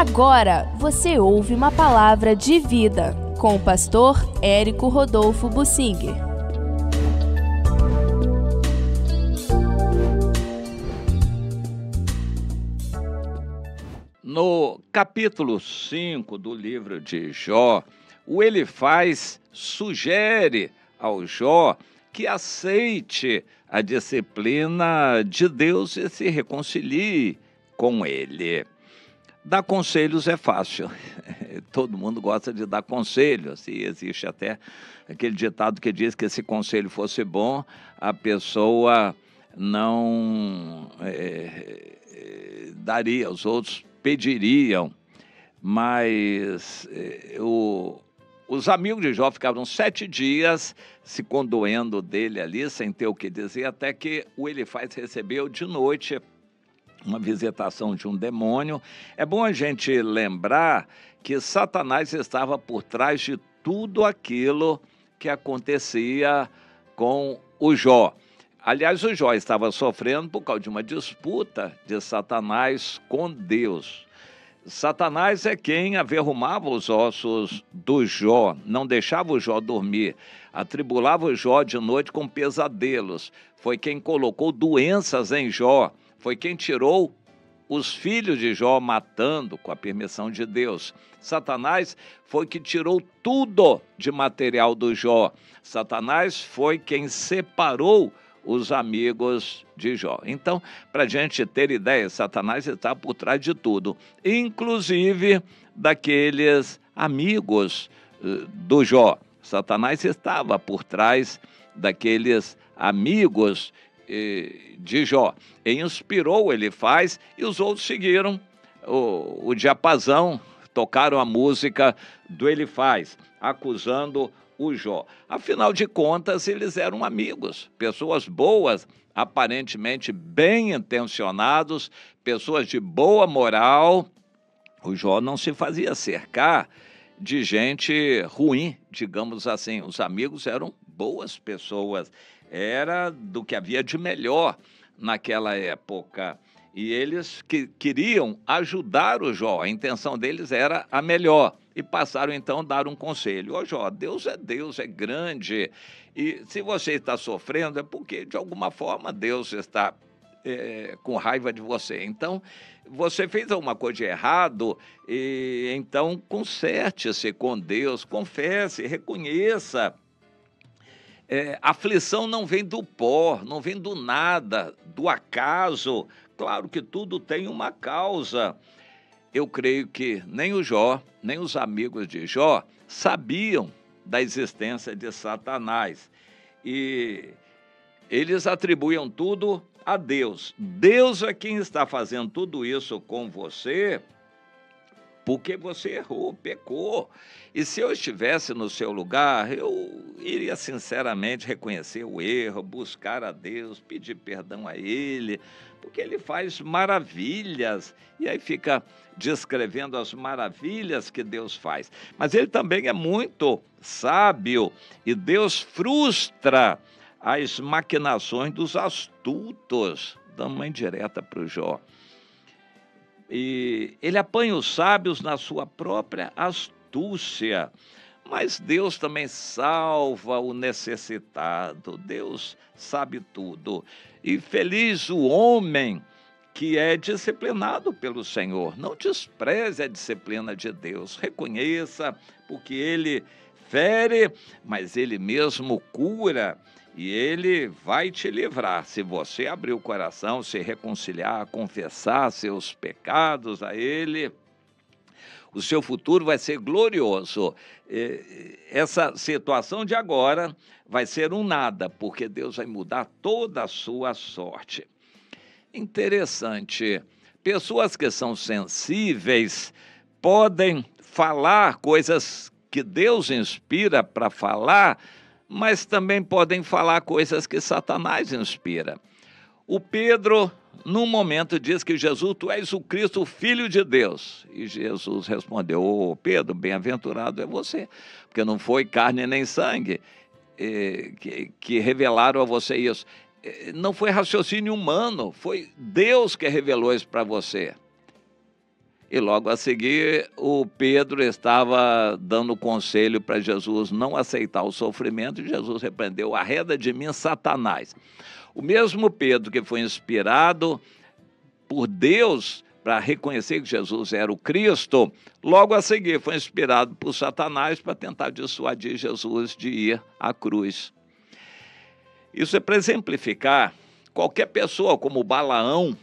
Agora você ouve uma palavra de vida com o pastor Érico Rodolfo Bussinger. No capítulo 5 do livro de Jó, o Elifaz sugere ao Jó que aceite a disciplina de Deus e se reconcilie com ele. Dar conselhos é fácil, todo mundo gosta de dar conselhos, e existe até aquele ditado que diz que se conselho fosse bom, a pessoa não daria, os outros pediriam, mas os amigos de Jó ficaram 7 dias se condoendo dele ali, sem ter o que dizer, até que o Elifaz recebeu de noite uma visitação de um demônio. É bom a gente lembrar que Satanás estava por trás de tudo aquilo que acontecia com o Jó. Aliás, o Jó estava sofrendo por causa de uma disputa de Satanás com Deus. Satanás é quem averrumava os ossos do Jó, não deixava o Jó dormir, atribulava o Jó de noite com pesadelos. Foi quem colocou doenças em Jó, foi quem tirou os filhos de Jó matando com a permissão de Deus. Satanás foi que tirou tudo de material do Jó. Satanás foi quem separou os amigos de Jó. Então, para a gente ter ideia, Satanás está por trás de tudo, inclusive daqueles amigos do Jó. Satanás estava por trás daqueles amigos de Jó. E inspirou o Elifaz e os outros seguiram o diapasão, tocaram a música do Elifaz, acusando o Jó. Afinal de contas, eles eram amigos, pessoas boas, aparentemente bem intencionados, pessoas de boa moral. O Jó não se fazia cercar de gente ruim, digamos assim. Os amigos eram boas pessoas, era do que havia de melhor naquela época. E eles queriam ajudar o Jó, a intenção deles era a melhor. E passaram então a dar um conselho. Ó Jó, Deus é grande, e se você está sofrendo é porque de alguma forma Deus está com raiva de você. Então, você fez alguma coisa de errado, e então conserte-se com Deus, confesse, reconheça. Aflição não vem do pó, não vem do nada, do acaso. Claro que tudo tem uma causa. Eu creio que nem o Jó, nem os amigos de Jó sabiam da existência de Satanás. E eles atribuíam tudo a Deus. Deus é quem está fazendo tudo isso com você, porque você errou, pecou. E se eu estivesse no seu lugar, eu iria sinceramente reconhecer o erro, buscar a Deus, pedir perdão a Ele, porque Ele faz maravilhas, e aí fica descrevendo as maravilhas que Deus faz. Mas Ele também é muito sábio, e Deus frustra as maquinações dos astutos. Dando uma indireta para o Jó. E ele apanha os sábios na sua própria astúcia. Mas Deus também salva o necessitado. Deus sabe tudo. E feliz o homem que é disciplinado pelo Senhor. Não despreze a disciplina de Deus. Reconheça, porque Ele fere, mas Ele mesmo cura. E Ele vai te livrar, se você abrir o coração, se reconciliar, confessar seus pecados a Ele. O seu futuro vai ser glorioso. Essa situação de agora vai ser um nada, porque Deus vai mudar toda a sua sorte. Interessante, pessoas que são sensíveis podem falar coisas que Deus inspira para falar, mas também podem falar coisas que Satanás inspira. O Pedro, num momento, diz que Jesus, tu és o Cristo, o Filho de Deus. E Jesus respondeu, Pedro, bem-aventurado é você, porque não foi carne nem sangue que revelaram a você isso. Não foi raciocínio humano, foi Deus que revelou isso para você. E logo a seguir, o Pedro estava dando conselho para Jesus não aceitar o sofrimento, e Jesus repreendeu: arreda de mim, Satanás. O mesmo Pedro que foi inspirado por Deus para reconhecer que Jesus era o Cristo, logo a seguir foi inspirado por Satanás para tentar dissuadir Jesus de ir à cruz. Isso é para exemplificar qualquer pessoa, como Balaão,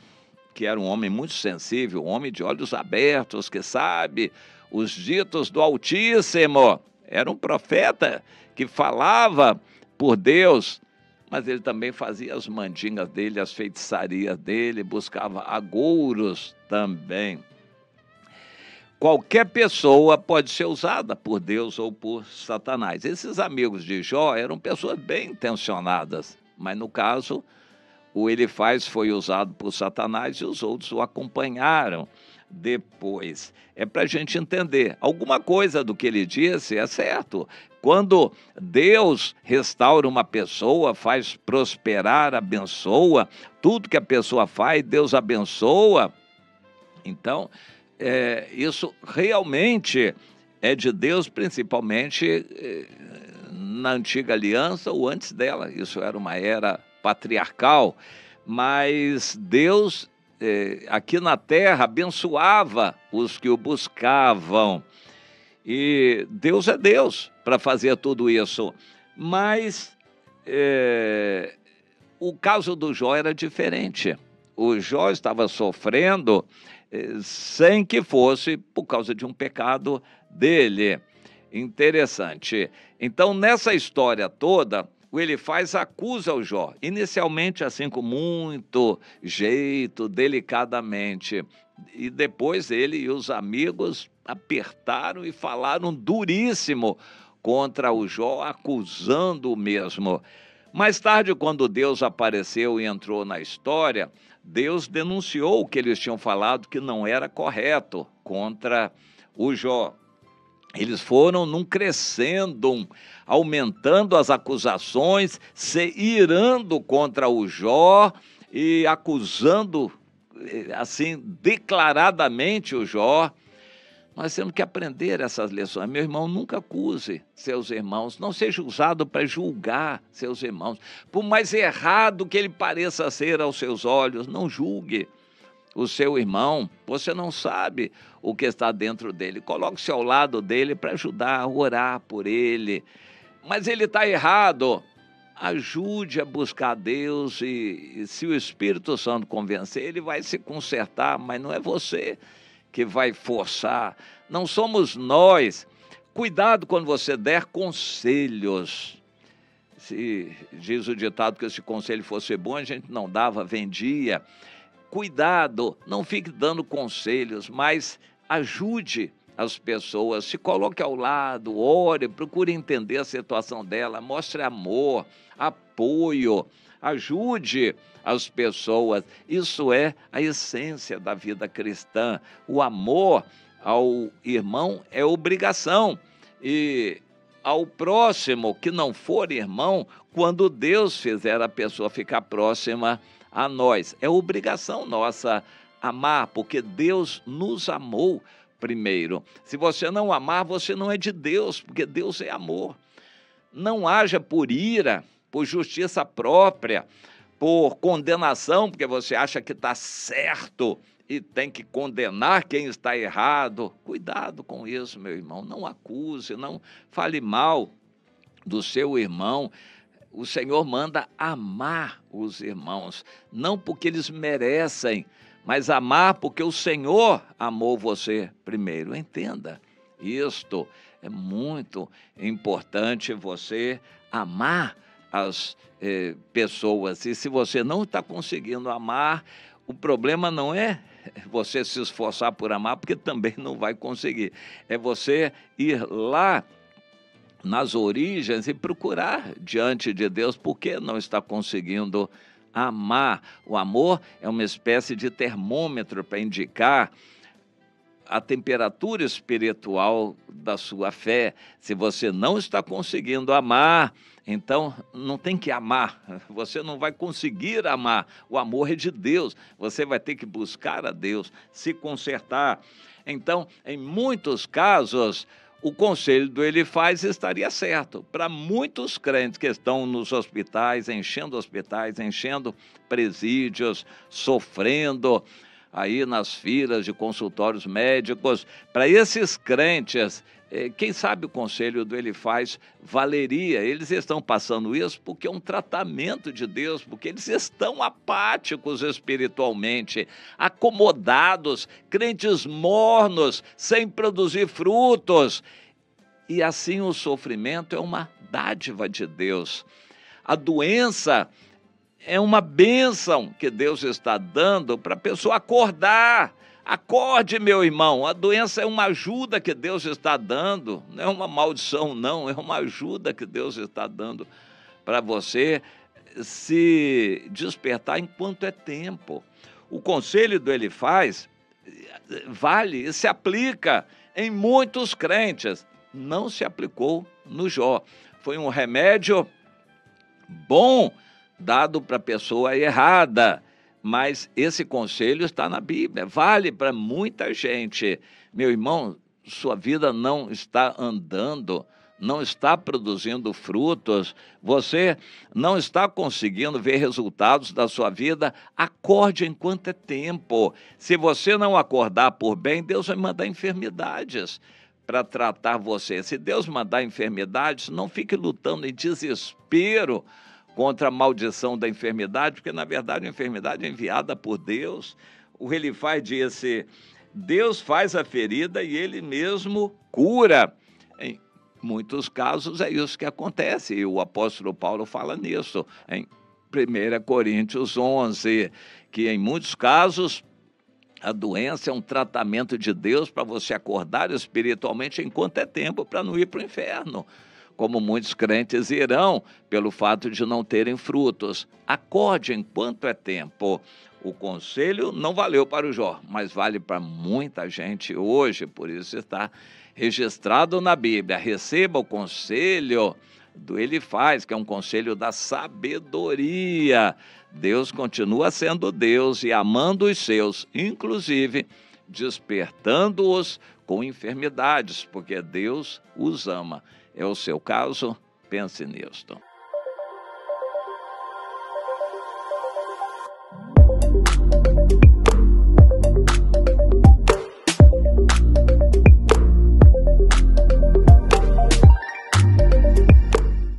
que era um homem muito sensível, um homem de olhos abertos, que sabe os ditos do Altíssimo. Era um profeta que falava por Deus, mas ele também fazia as mandingas dele, as feitiçarias dele, buscava agouros também. Qualquer pessoa pode ser usada por Deus ou por Satanás. Esses amigos de Jó eram pessoas bem intencionadas, mas no caso, o Elifaz foi usado por Satanás e os outros o acompanharam depois. É para a gente entender, alguma coisa do que ele disse é certo. Quando Deus restaura uma pessoa, faz prosperar, abençoa, tudo que a pessoa faz, Deus abençoa. Então, isso realmente é de Deus, principalmente na antiga aliança ou antes dela. Isso era uma era patriarcal, mas Deus aqui na terra abençoava os que o buscavam, e Deus é Deus para fazer tudo isso. Mas o caso do Jó era diferente. O Jó estava sofrendo sem que fosse por causa de um pecado dele. Interessante. Então, nessa história toda, o Elifaz acusa o Jó, inicialmente assim com muito jeito, delicadamente, e depois ele e os amigos apertaram e falaram duríssimo contra o Jó, acusando-o mesmo. Mais tarde, quando Deus apareceu e entrou na história, Deus denunciou o que eles tinham falado que não era correto contra o Jó. Eles foram num crescendo, aumentando as acusações, se irando contra o Jó e acusando, assim, declaradamente o Jó. Nós temos que aprender essas lições. Meu irmão, nunca acuse seus irmãos, não seja usado para julgar seus irmãos. Por mais errado que ele pareça ser aos seus olhos, não julgue o seu irmão. Você não sabe o que está dentro dele. Coloque-se ao lado dele para ajudar, orar por ele. Mas ele está errado. Ajude a buscar Deus e se o Espírito Santo convencer, ele vai se consertar, mas não é você que vai forçar. Não somos nós. Cuidado quando você der conselhos. Se diz o ditado que se conselho fosse bom, a gente não dava, vendia. Cuidado, não fique dando conselhos, mas ajude as pessoas, se coloque ao lado, ore, procure entender a situação dela, mostre amor, apoio, ajude as pessoas. Isso é a essência da vida cristã. O amor ao irmão é obrigação, e ao próximo que não for irmão, quando Deus fizer a pessoa ficar próxima a nós, é obrigação nossa amar, porque Deus nos amou primeiro. Se você não amar, você não é de Deus, porque Deus é amor. Não haja por ira, por justiça própria, por condenação, porque você acha que está certo e tem que condenar quem está errado. Cuidado com isso, meu irmão. Não acuse, não fale mal do seu irmão. O Senhor manda amar os irmãos, não porque eles merecem, mas amar porque o Senhor amou você primeiro. Entenda, isto é muito importante, você amar as pessoas. E se você não está conseguindo amar, o problema não é você se esforçar por amar, porque também não vai conseguir. É você ir lá nas origens e procurar diante de Deus porque não está conseguindo amar. O amor é uma espécie de termômetro para indicar a temperatura espiritual da sua fé. Se você não está conseguindo amar, então não tem que amar, você não vai conseguir amar. O amor é de Deus, você vai ter que buscar a Deus, se consertar. Então, em muitos casos, o conselho do Ele Faz estaria certo. Para muitos crentes que estão nos hospitais, enchendo presídios, sofrendo aí nas filas de consultórios médicos, para esses crentes, quem sabe o conselho do Ele Faz valeria. Eles estão passando isso porque é um tratamento de Deus, porque eles estão apáticos espiritualmente, acomodados, crentes mornos, sem produzir frutos. E assim o sofrimento é uma dádiva de Deus. A doença é uma bênção que Deus está dando para a pessoa acordar. Acorde, meu irmão, a doença é uma ajuda que Deus está dando, não é uma maldição, não, é uma ajuda que Deus está dando para você se despertar enquanto é tempo. O conselho do Ele Faz vale e se aplica em muitos crentes, não se aplicou no Jó. Foi um remédio bom dado para a pessoa errada. Mas esse conselho está na Bíblia, vale para muita gente. Meu irmão, sua vida não está andando, não está produzindo frutos, você não está conseguindo ver resultados da sua vida. Acorde enquanto é tempo. Se você não acordar por bem, Deus vai mandar enfermidades para tratar você. Se Deus mandar enfermidades, não fique lutando em desespero contra a maldição da enfermidade, porque, na verdade, a enfermidade é enviada por Deus. O Ele Faz disse, Deus faz a ferida e Ele mesmo cura. Em muitos casos é isso que acontece, e o apóstolo Paulo fala nisso, em 1 Coríntios 11, que em muitos casos a doença é um tratamento de Deus para você acordar espiritualmente enquanto é tempo, para não ir para o inferno, como muitos crentes irão, pelo fato de não terem frutos. Acorde enquanto é tempo. O conselho não valeu para o Jó, mas vale para muita gente hoje, por isso está registrado na Bíblia. Receba o conselho do Ele Faz, que é um conselho da sabedoria. Deus continua sendo Deus e amando os seus, inclusive despertando-os com enfermidades, porque Deus os ama. É o seu caso? Pense nisto.